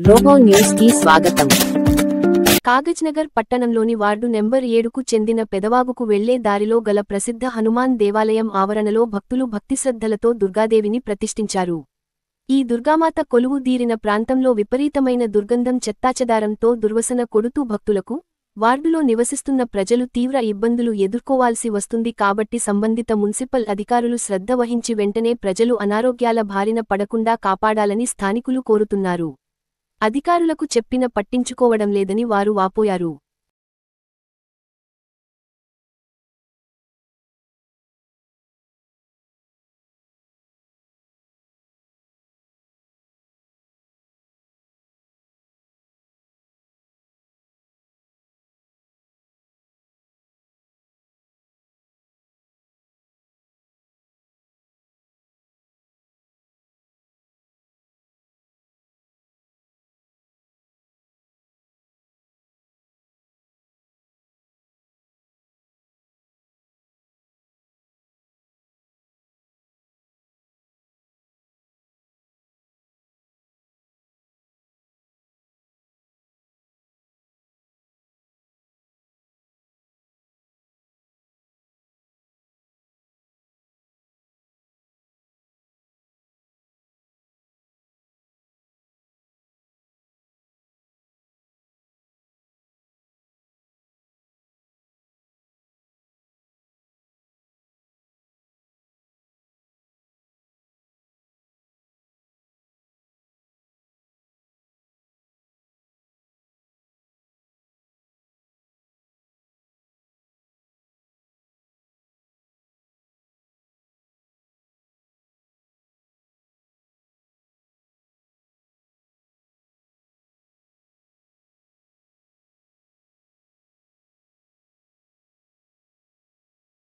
Robo news కి స్వాగతం. కాగజ్నగర్ పట్టణంలోని వార్డు నెంబర్ 7కు చెందిన పెదవాగుకు వెళ్లే దారిలో గల ప్రసిద్ధ హనుమాన్ దేవాలయం ఆవరణలో భక్తులు భక్తిశ్రద్ధలతో దుర్గాదేవిని ప్రతిష్ఠించారు. ఈ దుర్గామాత కొలువు దీరిన ప్రాంతంలో విపరీతమైన దుర్గంధం చెత్తాచెదారంతో దుర్వసన కొడుతూ భక్తులకు, వార్డులో నివసిస్తున్న ప్రజలు తీవ్ర ఇబ్బందులు ఎదుర్కోవాల్సి వస్తుంది కాబట్టి సంబంధిత మున్సిపల్ అధికారులు శ్రద్ధ వహించి వెంటనే ప్రజలు అనారోగ్యాల బారిన పడకుండా కాపాడాలని స్థానికులు కోరుతున్నారు. అధికారులకు చెప్పిన పట్టించుకోవడం లేదని వారు వాపోయారు.